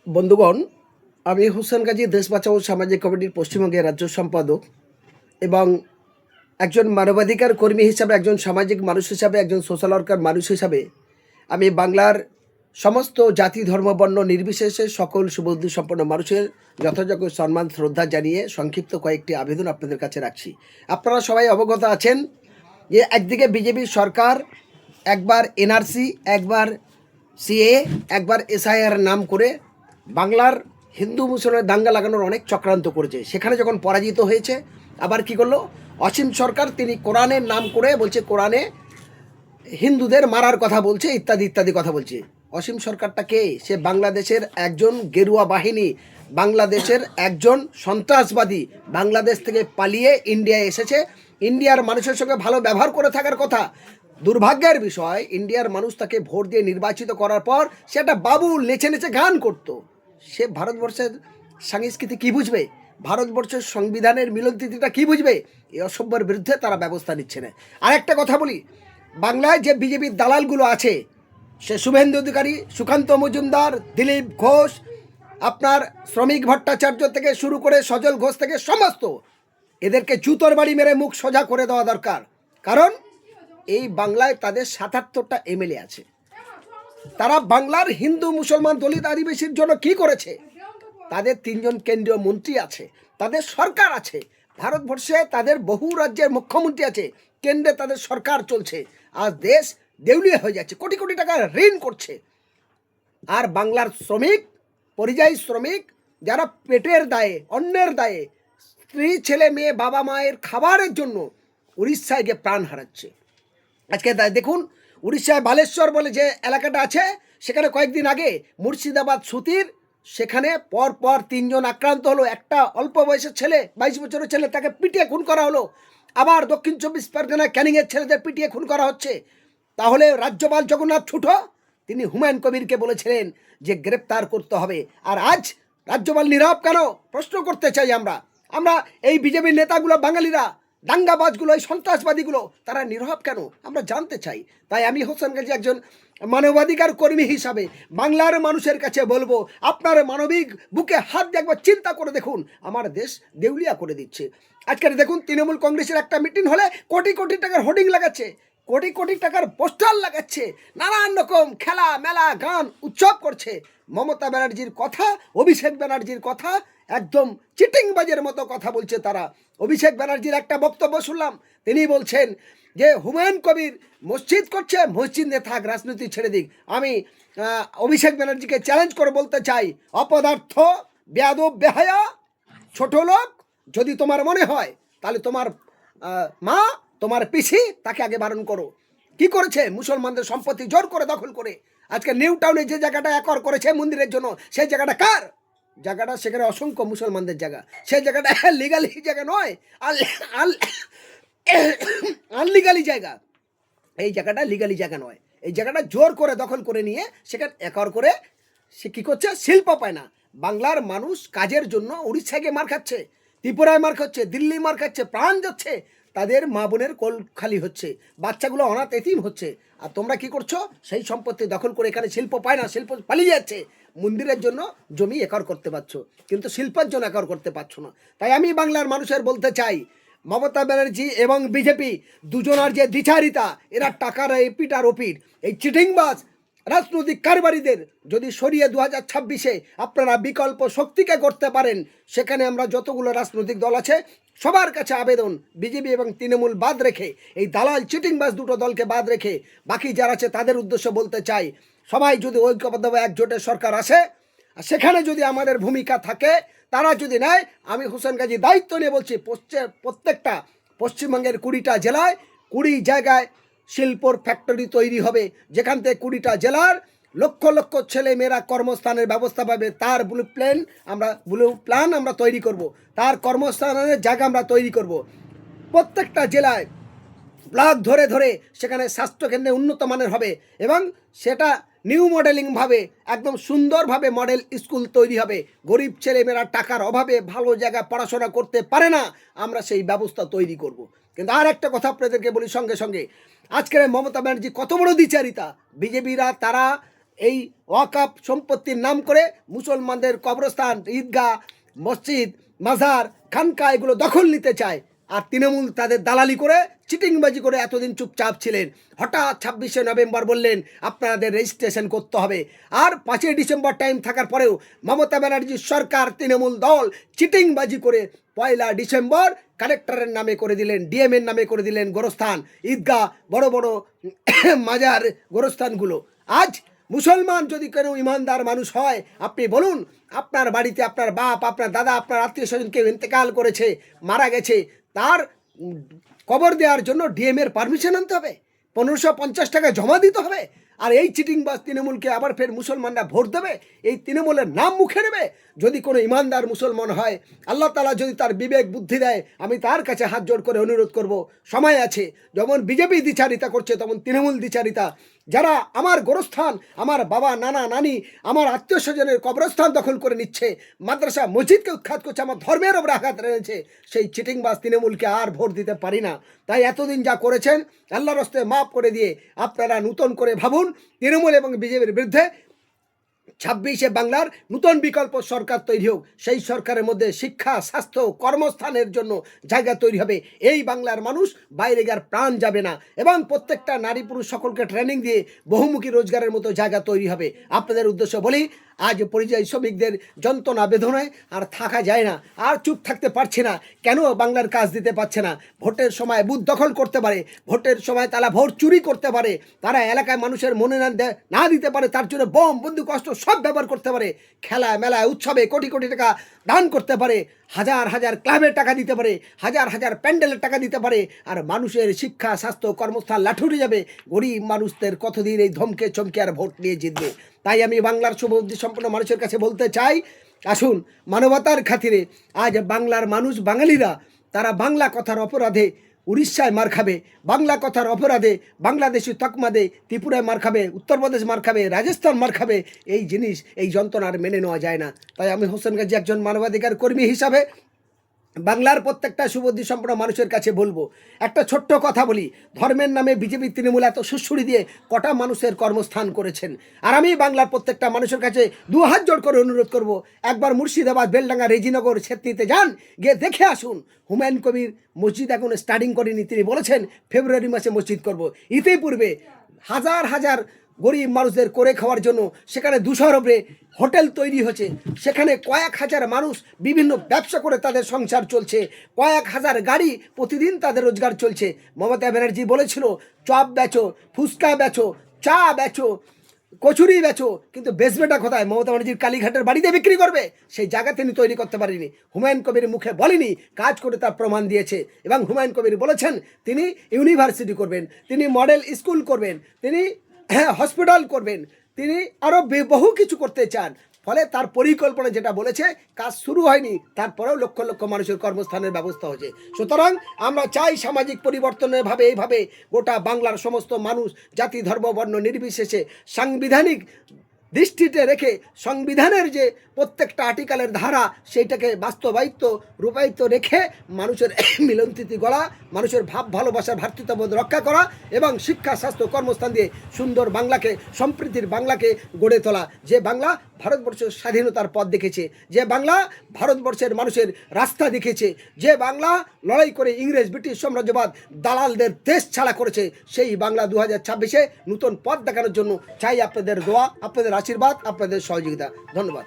বন্ধুগণ, আমি হোসেন গাজী দেশ বাঁচাও সামাজিক কমিটির পশ্চিমবঙ্গের রাজ্য সম্পাদক এবং একজন মানবাধিকার কর্মী হিসাবে, একজন সামাজিক মানুষ হিসাবে, একজন সোশ্যাল ওয়ার্কার মানুষ হিসাবে আমি বাংলার সমস্ত জাতি ধর্ম বর্ণ নির্বিশেষে সকল সুবুদ্ধি সম্পন্ন মানুষের যথাযোগ্য সম্মান শ্রদ্ধা জানিয়ে সংক্ষিপ্ত কয়েকটি আবেদন আপনাদের কাছে রাখছি। আপনারা সবাই অবগত আছেন যে একদিকে বিজেপি সরকার একবার এনআরসি, একবার সিএ, একবার এসআইআর নাম করে বাংলার হিন্দু মুসলমান দাঙ্গা লাগানোর অনেক চক্রান্ত করেছে। সেখানে যখন পরাজিত হয়েছে, আবার কি করলো অসীম সরকার, তিনি কোরআনের নাম করে বলছে কোরআনে হিন্দুদের মারার কথা বলছে, ইত্যাদি ইত্যাদি কথা বলছে। অসীম সরকারটা কে? সে বাংলাদেশের একজন গেরুয়া বাহিনী, বাংলাদেশের একজন সন্ত্রাসবাদী, বাংলাদেশ থেকে পালিয়ে ইন্ডিয়ায় এসেছে। ইন্ডিয়ার মানুষের সঙ্গে ভালো ব্যবহার করে থাকার কথা। দুর্ভাগ্যের বিষয়, ইন্ডিয়ার মানুষ তাকে ভোট দিয়ে নির্বাচিত করার পর সে একটা বাবুল নেচে নেচে গান করতো। সে ভারতবর্ষের সংস্কৃতি কী বুঝবে? ভারতবর্ষের সংবিধানের মিলনতিথিটা কী বুঝবে? এই অসভ্যের বিরুদ্ধে তারা ব্যবস্থা নিচ্ছে না। আরেকটা কথা বলি, বাংলায় যে বিজেপির দালালগুলো আছে, সে শুভেন্দু অধিকারী, সুকান্ত মজুমদার, দিলীপ ঘোষ, আপনার শ্রমিক ভট্টাচার্য থেকে শুরু করে সজল ঘোষ থেকে সমস্ত, এদেরকে জুতোর বাড়ি মেরে মুখ সোজা করে দেওয়া দরকার। কারণ এই বাংলায় তাদের ৭৭টা এমএলএ আছে। তারা বাংলার হিন্দু মুসলমান দলিত আদিবাসীর জন্য কি করেছে? তাদের ৩জন কেন্দ্রীয় মন্ত্রী আছে, তাদের সরকার আছে, ভারতবর্ষে তাদের বহু রাজ্যের মুখ্যমন্ত্রী আছে, কেন্দ্রে তাদের সরকার চলছে। আজ দেশ দেউলিয়া হয়ে যাচ্ছে, কোটি কোটি টাকা ঋণ করছে। আর বাংলার শ্রমিক, পরিযায়ী শ্রমিক, যারা পেটের দায়ে, অন্যের দায়ে, স্ত্রী ছেলে মেয়ে বাবা মায়ের খাবারের জন্য উড়িষ্যায় গিয়ে প্রাণ হারাচ্ছে। আজকে দেখুন, উড়িষ্যায় বালেশ্বর বলে যে এলাকাটা আছে, সেখানে কয়েকদিন আগে মুর্শিদাবাদ সুতির, সেখানে পর ৩জন আক্রান্ত হলো। একটা অল্প বয়সের ছেলে, ২২ বছরের ছেলে, তাকে পিটিয়ে খুন করা হলো। আবার দক্ষিণ ২৪ পরগনায় ক্যানিংয়ের ছেলেদের পিটিয়ে খুন করা হচ্ছে। তাহলে রাজ্যপাল জগন্নাথ ছুটো, তিনি হুমায়ুন কবিরকে বলেছিলেন যে গ্রেপ্তার করতে হবে। আর আজ রাজ্যপাল নীরব কেন? প্রশ্ন করতে চাই আমরা। এই বিজেপির নেতাগুলো, বাঙালিরা, দাঙ্গাবাজগুলো, এই সন্ত্রাসবাদীগুলো, তারা নীরব কেন? আমরা জানতে চাই। তাই আমি হোসেন গাজী একজন মানবাধিকার কর্মী হিসাবে বাংলার মানুষের কাছে বলবো, আপনার মানবিক বুকে হাত দিয়ে একবার চিন্তা করে দেখুন, আমার দেশ দেউলিয়া করে দিচ্ছে। আজকের দেখুন, তৃণমূল কংগ্রেসের একটা মিটিং হলে কোটি কোটি টাকার হোর্ডিং লাগাচ্ছে, কোটি কোটি টাকার পোস্টার লাগাচ্ছে, নানান রকম খেলা মেলা গান উৎসব করছে। মমতা ব্যানার্জির কথা, অভিষেক ব্যানার্জির কথা, একদম চিটিংবাজের মতো কথা বলছে তারা। অভিষেক ব্যানার্জির একটা বক্তব্য শুনলাম, তিনি বলছেন যে হুমায়ুন কবির মসজিদ করছে, মসজিদে থাক, রাজনীতি ছেড়ে দিক। আমি অভিষেক ব্যানার্জিকে চ্যালেঞ্জ করে বলতে চাই, অপদার্থ, বেয়াদব, বেহায়া, ছোট লোক, যদি তোমার মনে হয় তাহলে তোমার মা, তোমার পিসি, তাকে আগে বারণ করো। কি করেছে? মুসলমানদের সম্পত্তি জোর করে দখল করে আজকে নিউ টাউনে যে জায়গাটা একর করেছে মন্দিরের জন্য, সেই জায়গাটা কার? জায়গাটা সেখানে অসংখ্য মুসলমানদের জায়গা, সেই জায়গাটা লিগালি জায়গা নয়, আনলিগালি জায়গা। এই জায়গাটা লিগালি জায়গা নয়, এই জায়গাটা জোর করে দখল করে নিয়ে সেখানে একর করে সে কী করছে? শিল্প পায় না। বাংলার মানুষ কাজের জন্য উড়িষ্যায় গিয়ে মার খাচ্ছে, ত্রিপুরায় মার খাচ্ছে, দিল্লি মার খাচ্ছে, প্রাণ যাচ্ছে, তাদের মা বোনের কোল খালি হচ্ছে, বাচ্চাগুলো অনাথ এতিম হচ্ছে। আর তোমরা কি করছো? সেই সম্পত্তি দখল করে এখানে শিল্প পায় না, শিল্প পালিয়ে যাচ্ছে। মন্দিরের জন্য জমি একর করতে পারছো, কিন্তু শিল্পের জন্য একর করতে পারছো না। তাই আমি বাংলার মানুষের বলতে চাই, মমতা ব্যানার্জি এবং বিজেপি দুজনার যে দ্বিচারিতা, এরা টাকার এপিট আর ওপিট, এই চিটিংবাজ রাজনৈতিক কারবারিদের যদি সরিয়ে 2026-এ আপনারা বিকল্প শক্তিকে করতে পারেন, সেখানে আমরা যতগুলো রাজনৈতিক দল আছে সবার কাছে আবেদন, বিজেপি এবং তৃণমূল বাদ রেখে, এই দালাল চিটিংবাজ দুটো দলকে বাদ রেখে বাকি যারা আছে তাদের উদ্দেশ্যে বলতে চাই, সবাই যদি ঐক্যবদ্ধভাবে একজোটের সরকার আসে, সেখানে যদি আমাদের ভূমিকা থাকে, তারা যদি নেয়, আমি হোসেন গাজী দায়িত্ব নিয়ে বলছি, প্রত্যেকটা পশ্চিমবঙ্গের 20টা জেলায় 20 জায়গায় শিল্পর ফ্যাক্টরি তৈরি হবে, যেখান থেকে 20টা জেলার লক্ষ লক্ষ ছেলে মেয়েরা কর্মস্থানের ব্যবস্থা পাবে। তার ব্লু প্ল্যান আমরা তৈরি করব, তার কর্মস্থানের জায়গা আমরা তৈরি করব। প্রত্যেকটা জেলায় ব্লক ধরে ধরে সেখানে স্বাস্থ্যকেন্দ্রে উন্নত মানের হবে এবং সেটা নিউ মডেলিংভাবে একদম সুন্দরভাবে মডেল স্কুল তৈরি হবে। গরিব ছেলেমেয়েরা টাকার অভাবে ভালো জায়গায় পড়াশোনা করতে পারে না, আমরা সেই ব্যবস্থা তৈরি করব। কিন্তু আর একটা কথা আপনাদেরকে বলি, সঙ্গে সঙ্গে আজকের মমতা ব্যানার্জি কত বড় দ্বিচারিতা। বিজেপিরা তারা এই ওয়াকাফ সম্পত্তির নাম করে মুসলমানদের কবরস্থান, ঈদগাহ, মসজিদ, মাজার, খানকা এগুলো দখল নিতে চায়। আর তৃণমূল তাদের দালালি করে চিটিংবাজি করে এতদিন চুপচাপ ছিলেন। হঠাৎ 26শে নভেম্বর বললেন আপনাদের রেজিস্ট্রেশন করতে হবে। আর 5ই ডিসেম্বর টাইম থাকার পরেও মমতা ব্যানার্জির সরকার, তৃণমূল দল চিটিংবাজি করে 1লা ডিসেম্বর কালেক্টরের নামে করে দিলেন, ডিএমের নামে করে দিলেন গোরস্থান, ঈদগাহ, বড় বড় মাজার, গোরস্থানগুলো। আজ মুসলমান যদি কোনো ইমানদার মানুষ হয়, আপনি বলুন, আপনার বাড়িতে আপনার বাপ, আপনার দাদা, আপনার আত্মীয় স্বজন কেউ ইন্তেকাল করেছে, মারা গেছে, তার কবর দেওয়ার জন্য ডিএমের পারমিশন আনতে হবে, 1550 টাকা জমা দিতে হবে। আর এই চিটিংবাজ তৃণমূলকে আবার ফের মুসলমানরা ভোট দেবে, এই তৃণমূলের নাম মুখে নেবে। যদি কোনো ইমানদার মুসলমান হয়, আল্লাহ তাআলা যদি তার বিবেক বুদ্ধি দেয়, আমি তার কাছে হাত জোড় করে অনুরোধ করব, সময় আছে। যেমন বিজেপি দ্বিচারিতা করছে, তেমন তৃণমূল দ্বিচারিতা। যারা আমার গোরস্থান, আমার বাবা, নানা, নানি, আমার আত্মীয় স্বজনের কবরস্থান দখল করে নিচ্ছে, মাদ্রাসা, মসজিদকে উৎখাত করছে, আমার ধর্মের ওপর আঘাত এনেছে, সেই চিটিংবাজ তৃণমূলকে আর ভোট দিতে পারি না। তাই এতদিন যা করেছেন আল্লাহর হস্তে মাফ করে দিয়ে আপনারা নতুন করে ভাবুন। তৃণমূল এবং বিজেপির বিরুদ্ধে 26শে বাংলার নতুন বিকল্প সরকার তৈরি হোক। সেই সরকারের মধ্যে শিক্ষা, স্বাস্থ্য, কর্মস্থানের জন্য জায়গা তৈরি হবে। এই বাংলার মানুষ বাইরে গিয়ে প্রাণ যাবে না, এবং প্রত্যেকটা নারী পুরুষ সকলকে ট্রেনিং দিয়ে বহুমুখী রোজগারের মতো জায়গা তৈরি হবে। আপনাদের উদ্দেশ্য বলি, আজ পরিযায়ী শ্রমিকদের যন্ত্রণা বেদনায় আর থাকা যায় না, আর চুপ থাকতে পারছে না। কেন বাংলার কাজ দিতে পারছে না? ভোটের সময় বুথ দখল করতে পারে, ভোটের সময় তারা ভোট চুরি করতে পারে, তারা এলাকায় মানুষের মনোনয়ন না দিতে পারে, তার জন্য বোম, বন্দুক, অস্ত্র সব ব্যবহার করতে পারে, খেলায় মেলায় উৎসবে কোটি কোটি টাকা দান করতে পারে, হাজার হাজার ক্লাবের টাকা দিতে পারে, হাজার হাজার প্যান্ডেলের টাকা দিতে পারে, আর মানুষের শিক্ষা, স্বাস্থ্য, কর্মস্থান লাঠুরে যাবে। গরিব মানুষদের কতদিন এই ধমকে চমকে আর ভোট নিয়ে জিতবে? তাই আমি বাংলার শুভবুদ্ধি সম্পন্ন মানুষের কাছে বলতে চাই, আসুন মানবতার খাতিরে আজ বাংলার মানুষ, বাঙালিরা, তারা বাংলা কথার অপরাধে উড়িষ্যায় মার খাবে, বাংলা কথার অপরাধে বাংলাদেশি তকমা দে ত্রিপুরায় মার খাবে, উত্তরপ্রদেশ মার খাবে, রাজস্থান মার খাবে। এই জিনিস, এই যন্ত্রণার মেনে নেওয়া যায় না। তাই আমি হোসেন গাজী একজন মানবাধিকার কর্মী হিসাবে বাংলার প্রত্যেকটা সুবুদ্ধি সম্পন্ন মানুষের কাছে বলবো, একটা ছোট্ট কথা বলি, ধর্মের নামে বিজেপি তৃণমূল এত সুশ্রুড়ি দিয়ে কটা মানুষের কর্মস্থান করেছেন। আর আমি বাংলার প্রত্যেকটা মানুষের কাছে 2 হাত জোড় করে অনুরোধ করব, একবার মুর্শিদাবাদ, বেলডাঙ্গা, রেজিনগর, ছেত্রীতে যান, গিয়ে দেখে আসুন। হুমায়ুন কবির মসজিদ এখন স্টার্টিং করেনি, তিনি বলেছেন ফেব্রুয়ারি মাসে মসজিদ করব। ইতিপূর্বে হাজার হাজার গরিব মানুষদের করে খাওয়ার জন্য সেখানে 200-র উপরে হোটেল তৈরি হয়েছে, সেখানে কয়েক হাজার মানুষ বিভিন্ন ব্যবসা করে তাদের সংসার চলছে, কয়েক হাজার গাড়ি প্রতিদিন তাদের রোজগার চলছে। মমতা ব্যানার্জি বলেছিল চপ বেচো, ফুচকা বেচো, চা বেচো, কচুরি বেচো, কিন্তু বেচবেটা কোথায়? মমতা ব্যানার্জির কালীঘাটের বাড়িতে বিক্রি করবে। সেই জায়গা তিনি তৈরি করতে পারেনি। হুমায়ুন কবির মুখে বলেনি, কাজ করে তার প্রমাণ দিয়েছে। এবং হুমায়ুন কবির বলেছেন তিনি ইউনিভার্সিটি করবেন, তিনি মডেল স্কুল করবেন, তিনি হসপিটাল করবেন, তিনি আরও বহু কিছু করতে চান। ফলে তার পরিকল্পনা যেটা বলেছে, কাজ শুরু হয়নি, তারপরেও লক্ষ লক্ষ মানুষের কর্মস্থানের ব্যবস্থা হয়েছে। সুতরাং আমরা চাই সামাজিক পরিবর্তনের ভাবে এইভাবে গোটা বাংলার সমস্ত মানুষ, জাতি, ধর্ম, বর্ণ নির্বিশেষে সাংবিধানিক দৃষ্টিতে রেখে সংবিধানের যে প্রত্যেকটা আর্টিকেলের ধারা, সেইটাকে বাস্তবায়িত রূপায়িত রেখে মানুষের মিলনতীতি গড়া, মানুষের ভাব ভালোবাসার ভ্রাতৃত্ববোধ রক্ষা করা, এবং শিক্ষা, স্বাস্থ্য, কর্মস্থান দিয়ে সুন্দর বাংলাকে, সম্প্রীতির বাংলাকে গড়ে তোলা। যে বাংলা ভারতবর্ষের স্বাধীনতার পথ দেখেছে, যে বাংলা ভারতবর্ষের মানুষের রাস্তা দেখেছে, যে বাংলা লড়াই করে ইংরেজ, ব্রিটিশ সাম্রাজ্যবাদ, দালালদের দেশ ছাড়া করেছে, সেই বাংলা 2026-এ নতুন পথ দেখানোর জন্য চাই আপনাদের দোয়া, আপনাদের আশীর্বাদ, আপনাদের সহযোগিতা। ধন্যবাদ।